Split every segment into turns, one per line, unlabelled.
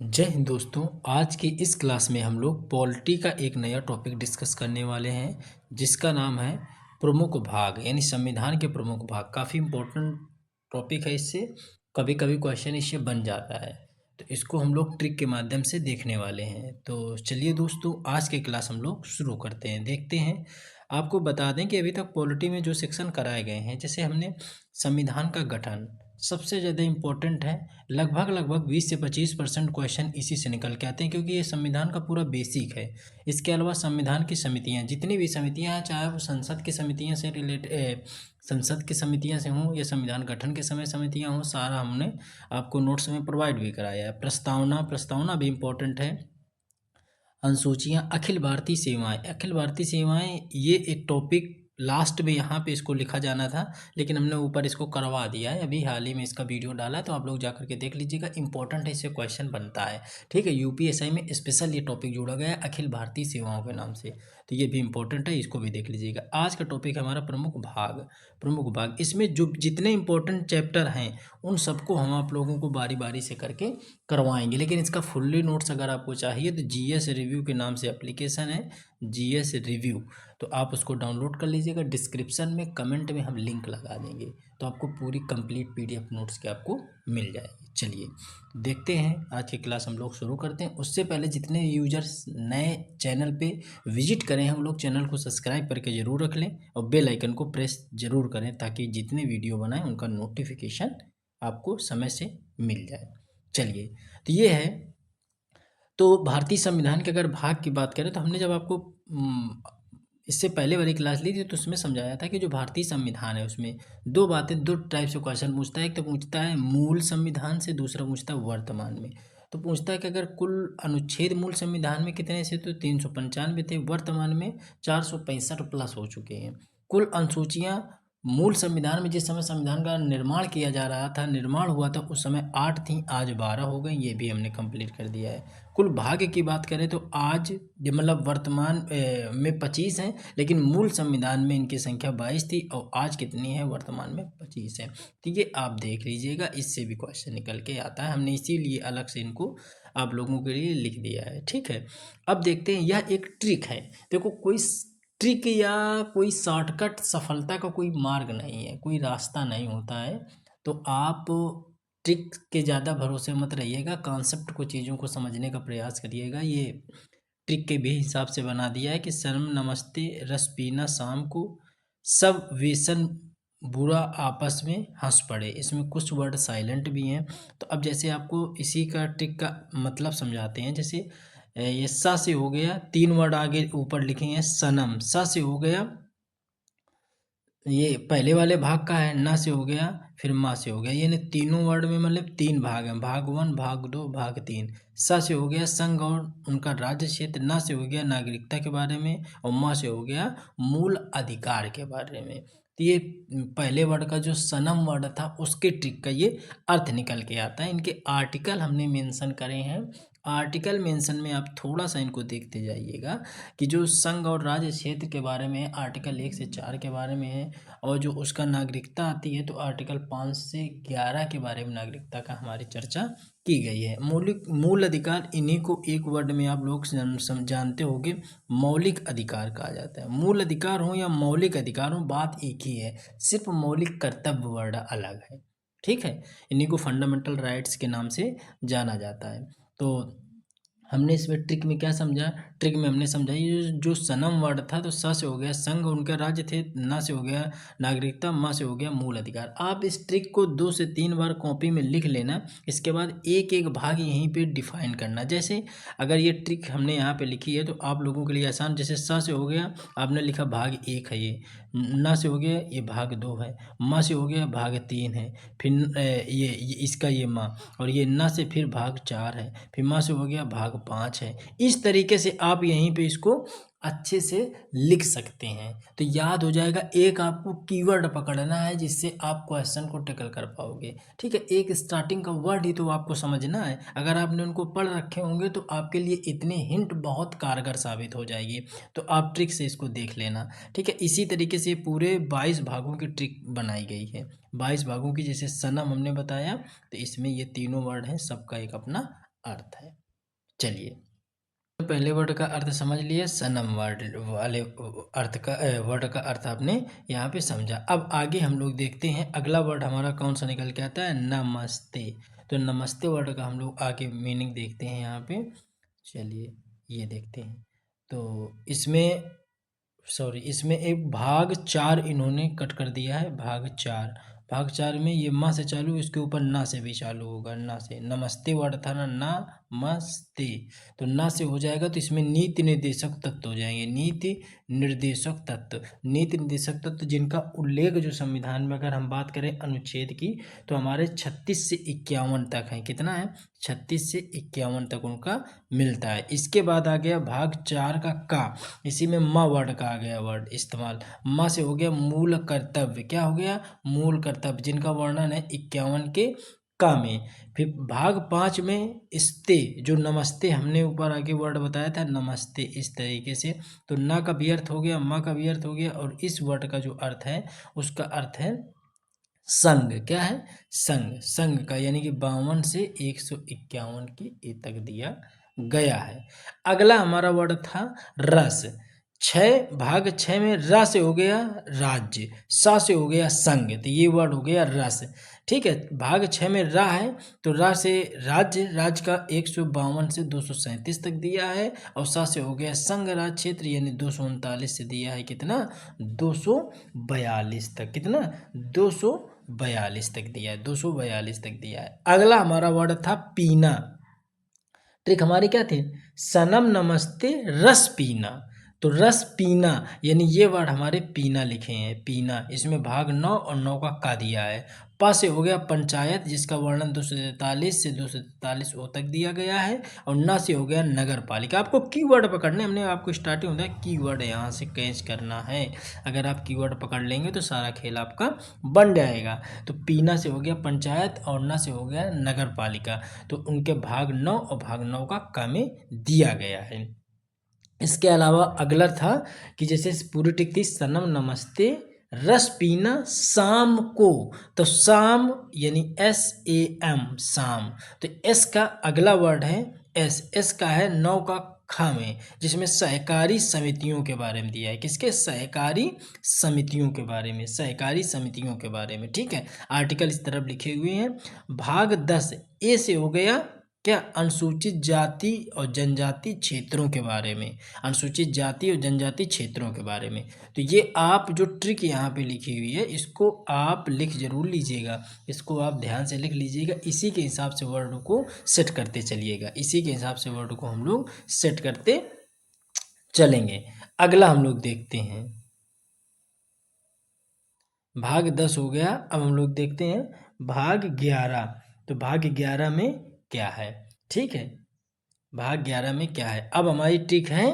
जय हिंद दोस्तों। आज की इस क्लास में हम लोग पॉलिटी का एक नया टॉपिक डिस्कस करने वाले हैं जिसका नाम है प्रमुख भाग यानी संविधान के प्रमुख भाग। काफ़ी इम्पोर्टेंट टॉपिक है। इससे कभी कभी क्वेश्चन इससे बन जाता है, तो इसको हम लोग ट्रिक के माध्यम से देखने वाले हैं। तो चलिए दोस्तों, आज की क्लास हम लोग शुरू करते हैं, देखते हैं। आपको बता दें कि अभी तक पॉलिटी में जो सेक्शन कराए गए हैं, जैसे हमने संविधान का गठन सबसे ज़्यादा इम्पोर्टेंट है। लगभग 20 से 25% क्वेश्चन इसी से निकल के आते हैं, क्योंकि ये संविधान का पूरा बेसिक है। इसके अलावा संविधान की समितियां, जितनी भी समितियां हैं, चाहे वो संसद की समितियां से संसद की समितियां से हों या संविधान गठन के समय समितियां हों, सारा हमने आपको नोट्स में प्रोवाइड भी कराया है। प्रस्तावना भी इम्पोर्टेंट है। अनुसूचियाँ, अखिल भारतीय सेवाएं, ये एक टॉपिक लास्ट में यहाँ पे इसको लिखा जाना था, लेकिन हमने ऊपर इसको करवा दिया है। अभी हाल ही में इसका वीडियो डाला है, तो आप लोग जाकर के देख लीजिएगा। इंपॉर्टेंट है, इससे क्वेश्चन बनता है। ठीक है, यूपीएससी में स्पेशल ये टॉपिक जोड़ा गया है अखिल भारतीय सेवाओं के नाम से, तो ये भी इंपॉर्टेंट है, इसको भी देख लीजिएगा। आज का टॉपिक है हमारा प्रमुख भाग। इसमें जो जितने इंपॉर्टेंट चैप्टर हैं उन सबको हम आप लोगों को बारी बारी से करके करवाएंगे। लेकिन इसका फुल्ली नोट्स अगर आपको चाहिए तो जीएस रिव्यू के नाम से एप्लीकेशन है, जीएस रिव्यू, तो आप उसको डाउनलोड कर लीजिएगा। डिस्क्रिप्शन में कमेंट में हम लिंक लगा देंगे, तो आपको पूरी कंप्लीट पीडीएफ नोट्स के आपको मिल जाएगी। चलिए देखते हैं, आज की क्लास हम लोग शुरू करते हैं। उससे पहले जितने यूजर्स नए चैनल पे विजिट करें हैं, हम लोग चैनल को सब्सक्राइब करके ज़रूर रख लें और बेल आइकन को प्रेस ज़रूर करें, ताकि जितने वीडियो बनाएं उनका नोटिफिकेशन आपको समय से मिल जाए। चलिए, तो ये है। तो भारतीय संविधान के अगर भाग की बात करें, तो हमने जब आपको इससे पहले वाली क्लास ली थी, तो उसमें समझाया था कि जो भारतीय संविधान है उसमें दो टाइप से क्वेश्चन पूछता है। एक तो पूछता है मूल संविधान से, दूसरा पूछता है वर्तमान में। तो पूछता है कि अगर कुल अनुच्छेद मूल संविधान में कितने से, तो 395 थे। वर्तमान में 465 प्लस हो चुके हैं। कुल अनुसूचियाँ मूल संविधान में जिस समय संविधान का निर्माण किया जा रहा था, निर्माण हुआ था, उस समय 8 थी, आज 12 हो गई। ये भी हमने कंप्लीट कर दिया है। कुल भाग्य की बात करें तो आज मतलब वर्तमान में 25 हैं, लेकिन मूल संविधान में इनकी संख्या 22 थी और आज कितनी है, वर्तमान में 25 है। तो ये आप देख लीजिएगा, इससे भी क्वेश्चन निकल के आता है। हमने इसीलिए अलग से इनको आप लोगों के लिए लिख दिया है। ठीक है, अब देखते हैं। यह एक ट्रिक है। देखो, कोई ट्रिक या कोई शॉर्टकट सफलता का कोई मार्ग नहीं है, कोई रास्ता नहीं होता है। तो आप ट्रिक के ज़्यादा भरोसे मत रहिएगा, कॉन्सेप्ट को, चीज़ों को समझने का प्रयास करिएगा। ये ट्रिक के भी हिसाब से बना दिया है कि शर्म नमस्ते रस पीना शाम को, सब व्यसन बुरा आपस में हंस पड़े। इसमें कुछ वर्ड साइलेंट भी हैं। तो अब जैसे आपको इसी का ट्रिक का मतलब समझाते हैं। जैसे ये सा से हो गया, 3 वर्ड आगे ऊपर लिखे हैं सनम, सा से हो गया, ये पहले वाले भाग का है। ना से हो गया, फिर माँ से हो गया। यानी तीनों वर्ड में मतलब 3 भाग हैं, भाग 1, भाग 2, भाग 3। सा से हो गया संघ और उनका राज्य क्षेत्र, ना से हो गया नागरिकता के बारे में, और माँ से हो गया मूल अधिकार के बारे में। तो ये पहले वर्ड का जो सनम वर्ड था, उसके ट्रिक का ये अर्थ निकल के आता है। इनके आर्टिकल हमने मेंशन करे हैं। आर्टिकल मेंशन में आप थोड़ा सा इनको देखते जाइएगा कि जो संघ और राज्य क्षेत्र के बारे में आर्टिकल 1 से 4 के बारे में है, और जो उसका नागरिकता आती है तो आर्टिकल 5 से 11 के बारे में नागरिकता का हमारी चर्चा की गई है। मूल अधिकार, इन्हीं को एक वर्ड में आप लोग जानते होंगे, मौलिक अधिकार कहा जाता है। मूल अधिकार हो या मौलिक अधिकार हो, बात एक ही है, सिर्फ मौलिक कर्तव्य वर्ड अलग है। ठीक है, इन्हीं को फंडामेंटल राइट्स के नाम से जाना जाता है। तो हमने इसमें ट्रिक में क्या समझा, ट्रिक में हमने समझा ये जो सनम वर्ड था, तो स से हो गया संघ उनका राज्य थे, ना से हो गया नागरिकता, मा से हो गया मूल अधिकार। आप इस ट्रिक को 2 से 3 बार कॉपी में लिख लेना। इसके बाद एक एक भाग यहीं पे डिफाइन करना। जैसे अगर ये ट्रिक हमने यहाँ पे लिखी है तो आप लोगों के लिए आसान, जैसे स से हो गया, आपने लिखा भाग 1 है, ये ना से हो गया, ये भाग 2 है, मा से हो गया भाग 3 है, फिर ये इसका ये माँ, और ये ना से फिर भाग 4 है, फिर माँ से हो गया भाग 5 है। इस तरीके से आप यहीं पे इसको अच्छे से लिख सकते हैं, तो याद हो जाएगा। एक आपको कीवर्ड पकड़ना है जिससे आप क्वेश्चन को टैकल कर पाओगे। ठीक है, एक स्टार्टिंग का वर्ड ही तो आपको समझना है। अगर आपने उनको पढ़ रखे होंगे तो आपके लिए इतने हिंट बहुत कारगर साबित हो जाएगी। तो आप ट्रिक से इसको देख लेना। ठीक है, इसी तरीके से पूरे 22 भागों की ट्रिक बनाई गई है। 22 भागों की, जैसे सनम हमने बताया, तो इसमें ये तीनों वर्ड हैं, सबका एक अपना अर्थ है। चलिए, पहले वर्ड का अर्थ समझ लिए, सनम वर्ड वाले अर्थ का वर्ड का अर्थ आपने यहाँ पे समझा। अब आगे हम लोग देखते हैं अगला वर्ड हमारा कौन सा निकल के आता है, नमस्ते। तो नमस्ते वर्ड का हम लोग आगे मीनिंग देखते हैं यहाँ पे। चलिए ये देखते हैं। तो इसमें एक भाग 4 इन्होंने कट कर दिया है। भाग 4 में ये माँ से चालू, इसके ऊपर ना से भी चालू होगा। ना से, नमस्ते वर्ड था ना, नमस्ते, तो ना से हो जाएगा। तो इसमें नीति निर्देशक तत्व हो जाएंगे। नीति निर्देशक तत्व जिनका उल्लेख जो संविधान में अगर हम बात करें अनुच्छेद की, तो हमारे 36 से 51 तक है। कितना है, 36 से 51 तक उनका मिलता है। इसके बाद आ गया भाग 4 का। इसी में माँ वर्ड का आ गया वर्ड इस्तेमाल। माँ से हो गया मूल कर्तव्य। क्या हो गया, मूल कर्तव्य, जिनका वर्णन है 51 के का में। फिर भाग 5 में स्ते, जो नमस्ते हमने ऊपर आगे वर्ड बताया था, नमस्ते, इस तरीके से। तो ना का भी अर्थ हो गया, माँ का भी अर्थ हो गया, और इस वर्ड का जो अर्थ है उसका अर्थ है संघ। क्या है, संघ का, यानी कि 52 से 151 की ए तक दिया गया है। अगला हमारा वर्ड था रस। भाग 6 में र से हो गया राज्य, सा से हो गया संघ, तो ये वर्ड हो गया रस। ठीक है, भाग 6 में रा है, तो रा से राज्य का 152 से 237 तक दिया है, और सा से हो गया संघ राज क्षेत्र, यानी 239 से दिया है। कितना, 242 तक। कितना, 242 तक दिया है। 242 तक दिया है। अगला हमारा वर्ड था पीना। ट्रिक हमारी क्या थी, सनम नमस्ते रस पीना। तो रस पीना, यानी ये वर्ड हमारे पीना लिखे हैं, पीना। इसमें भाग 9 और 9 का दिया है। प से हो गया पंचायत, जिसका वर्णन 243 से 243 ओ तक दिया गया है, और न से हो गया नगर पालिका। आपको कीवर्ड पकड़ने, हमने आपको स्टार्टिंग होता है कीवर्ड यहाँ से कैच करना है। अगर आप कीवर्ड पकड़ लेंगे तो सारा खेल आपका बन जाएगा। तो पीना से हो गया पंचायत, और न से हो गया नगर पालिका। तो उनके भाग 9 और भाग 9 का में दिया गया है। इसके अलावा अगला था कि जैसे पूरी टिक थी, सनम नमस्ते रस पीना शाम को। तो शाम यानी SAM, शाम। तो एस का अगला वर्ड है एस का है 9 का खा में, जिसमें सहकारी समितियों के बारे में दिया है। किसके, सहकारी समितियों के बारे में, सहकारी समितियों के बारे में। ठीक है, आर्टिकल इस तरफ लिखे हुए हैं। भाग 10 ए से हो गया क्या, अनुसूचित जाति और जनजाति क्षेत्रों के बारे में, अनुसूचित जाति और जनजाति क्षेत्रों के बारे में। तो ये आप जो ट्रिक यहाँ पे लिखी हुई है, इसको आप लिख जरूर लीजिएगा, इसको आप ध्यान से लिख लीजिएगा। इसी के हिसाब से वर्ड को सेट करते चलिएगा, इसी के हिसाब से वर्ड को हम लोग सेट करते चलेंगे। अगला हम लोग देखते हैं, भाग 10 हो गया। अब हम लोग देखते हैं भाग 11। तो भाग 11 में क्या है, ठीक है, भाग 11 में क्या है। अब हमारी ट्रिक है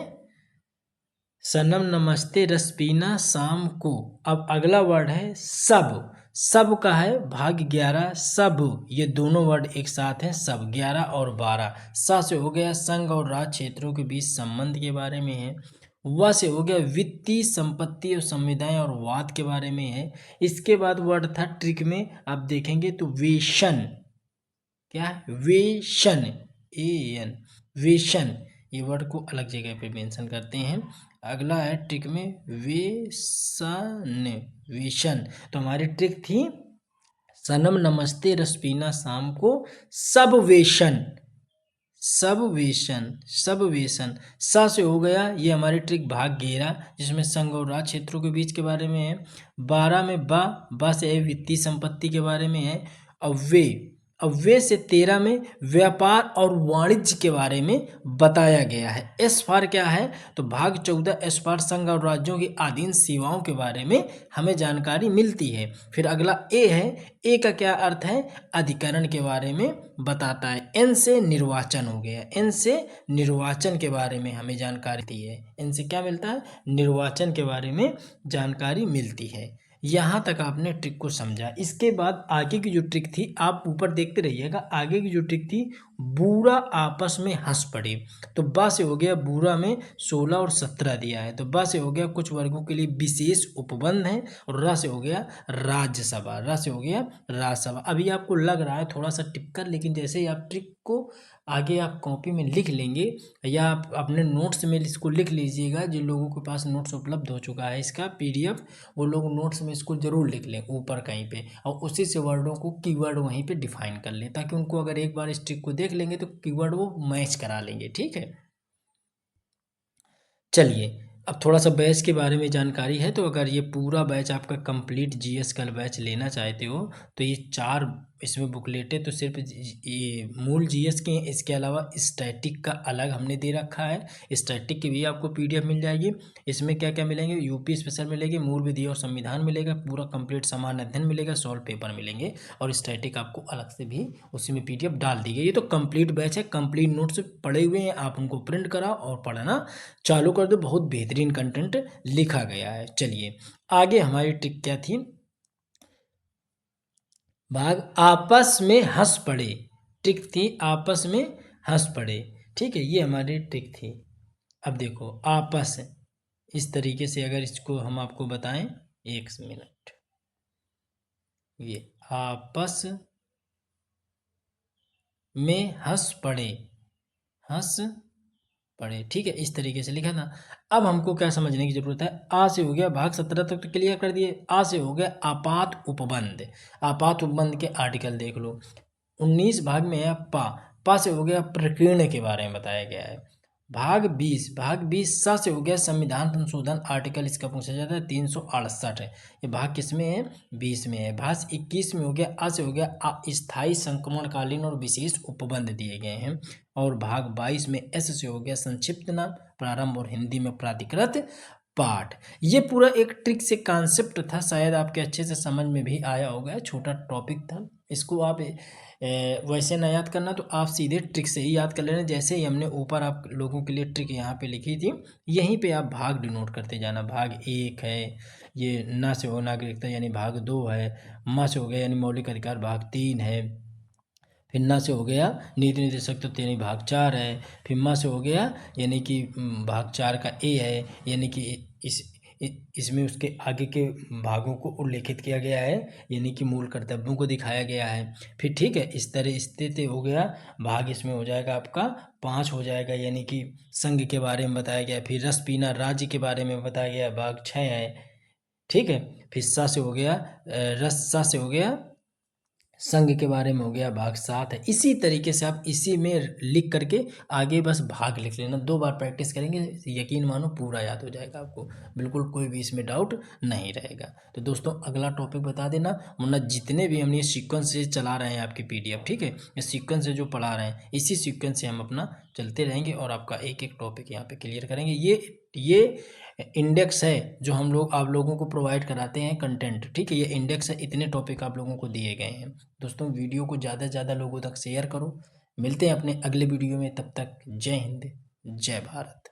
सनम नमस्ते रस पीना शाम को। अब अगला वर्ड है सब का है भाग 11, सब, ये दोनों वर्ड एक साथ हैं, सब। 11 और 12। सा से हो गया संघ और राज्य क्षेत्रों के बीच संबंध के बारे में है। व से हो गया वित्तीय संपत्ति और संविदाएं और वाद के बारे में है। इसके बाद वर्ड था ट्रिक में, आप देखेंगे तो वेशन। क्या है, वेशन, AN, वेशन। ये वर्ड को अलग जगह पे मेंशन करते हैं। अगला है ट्रिक में वेशन। तो हमारी ट्रिक थी सनम नमस्ते रस पीना शाम को सब वेशन। सा से हो गया, ये हमारी ट्रिक भाग 11, जिसमें संघ और राज्य क्षेत्रों के बीच के बारे में है। 12 में बा से वित्तीय संपत्ति के बारे में है। अब वे से 13 में व्यापार और वाणिज्य के बारे में बताया गया है। एस फार क्या है, तो भाग 14 एस फार संघ और राज्यों की अधीन सेवाओं के बारे में हमें जानकारी मिलती है। फिर अगला ए है, ए का क्या अर्थ है, अधिकरण के बारे में बताता है। एन से निर्वाचन हो गया, एन से निर्वाचन के बारे में हमें जानकारी दी है। एन से क्या मिलता है, निर्वाचन के बारे में जानकारी मिलती है। यहाँ तक आपने ट्रिक को समझा। इसके बाद आगे की जो ट्रिक थी, आप ऊपर देखते रहिएगा, आगे की जो ट्रिक थी बूढ़ा आपस में हंस पड़े। तो बा से हो गया बूढ़ा में 16 और 17 दिया है, तो बा से हो गया कुछ वर्गों के लिए विशेष उपबंध है, और रा से हो गया राज्यसभा, रा से हो गया राज्यसभा। अभी आपको लग रहा है थोड़ा सा टिक्कर, लेकिन जैसे ही आप ट्रिक को आगे आप कॉपी में लिख लेंगे या आप अपने नोट्स में इसको लिख लीजिएगा, जिन लोगों के पास नोट्स उपलब्ध हो चुका है इसका पीडीएफ, वो लोग नोट्स में इसको जरूर लिख लें ऊपर कहीं पे, और उसी से वर्डों को कीवर्ड वहीं पे डिफाइन कर लें, ताकि उनको अगर एक बार इस ट्रिक को देख लेंगे तो कीवर्ड वो मैच करा लेंगे। ठीक है, चलिए अब थोड़ा सा बैच के बारे में जानकारी है। तो अगर ये पूरा बैच आपका कंप्लीट जीएस का बैच लेना चाहते हो तो ये 4 इसमें बुकलेट है, तो सिर्फ ये मूल जीएस के, इसके अलावा स्टैटिक का अलग हमने दे रखा है। स्टैटिक की भी आपको पीडीएफ मिल जाएगी। इसमें क्या क्या मिलेंगे, यूपी स्पेशल मिलेगी, मूल विधि और संविधान मिलेगा, पूरा कंप्लीट सामान्य अध्ययन मिलेगा, सॉल्व पेपर मिलेंगे, और स्टैटिक आपको अलग से भी उसी में पीडीएफ डाल दी गई। ये तो कंप्लीट बैच है, कंप्लीट नोट्स पड़े हुए हैं, आप उनको प्रिंट कराओ और पढ़ना चालू कर दो। बहुत बेहतरीन कंटेंट लिखा गया है। चलिए आगे हमारी ट्रिक क्या थी, भाग आपस में हंस पड़े। ट्रिक थी आपस में हंस पड़े। ठीक है, ये हमारी ट्रिक थी। अब देखो आपस, इस तरीके से अगर इसको हम आपको बताएं, एक मिनट, ये आपस में हंस पड़े, हंस पढ़े। ठीक है, इस तरीके से लिखा था। अब हमको क्या समझने की जरूरत है, आ से हो गया भाग 17 तक तो क्लियर कर दिए। आ से हो गया आपात उपबंध, आपात उपबंध के आर्टिकल देख लो। 19 भाग में है पा से हो गया प्रकीर्ण के बारे में बताया गया है। भाग 20 सा से हो गया संविधान संशोधन आर्टिकल, इसका पूछा जाता है 368 है। ये भाग किस में है, 20 में है। भाग 21 में हो गया आ से हो गया अस्थायी संक्रमणकालीन और विशेष उपबंध दिए गए हैं। और भाग 22 में एस से हो गया संक्षिप्त नाम, प्रारंभ और हिंदी में प्राधिकृत पाठ। ये पूरा एक ट्रिक से कॉन्सेप्ट था, शायद आपके अच्छे से समझ में भी आया होगा। छोटा टॉपिक था, इसको आप वैसे ना याद करना, तो आप सीधे ट्रिक से ही याद कर लेना। जैसे ही हमने ऊपर आप लोगों के लिए ट्रिक यहाँ पे लिखी थी, यहीं पे आप भाग डिनोट करते जाना। भाग 1 है ये ना से हो नागरिकता यानी भाग 2 है, म से हो गया यानी मौलिक अधिकार भाग 3 है, फिर ना से हो गया नीति निर्देशक तत्व यानी भाग 4 है, फिर म से हो गया यानी कि भाग 4 का ए है, यानी कि इसमें उसके आगे के भागों को उल्लेखित किया गया है, यानी कि मूल कर्तव्यों को दिखाया गया है। फिर ठीक है, इस तरह स्थिति हो गया भाग, इसमें हो जाएगा आपका 5 हो जाएगा, यानी कि संघ के बारे में बताया गया। फिर रस पीना राज्य के बारे में बताया गया, भाग 6 है। ठीक है, फिर सा से हो गया सा से हो गया संघ के बारे में हो गया, भाग 7 है। इसी तरीके से आप इसी में लिख करके आगे बस भाग लिख लेना। 2 बार प्रैक्टिस करेंगे, यकीन मानो पूरा याद हो जाएगा आपको, बिल्कुल कोई भी इसमें डाउट नहीं रहेगा। तो दोस्तों अगला टॉपिक बता देना, वरना जितने भी हम ये सीक्वेंस से चला रहे हैं आपकी पीडीएफ, ठीक है, ये सीक्वेंस से जो पढ़ा रहे हैं इसी सीक्वेंस से हम अपना चलते रहेंगे और आपका एक एक टॉपिक यहाँ पे क्लियर करेंगे। ये इंडेक्स है जो हम लोग आप लोगों को प्रोवाइड कराते हैं कंटेंट। ठीक है, ये इंडेक्स है, इतने टॉपिक आप लोगों को दिए गए हैं। दोस्तों वीडियो को ज़्यादा से ज़्यादा लोगों तक शेयर करो। मिलते हैं अपने अगले वीडियो में, तब तक जय हिंद, जय भारत।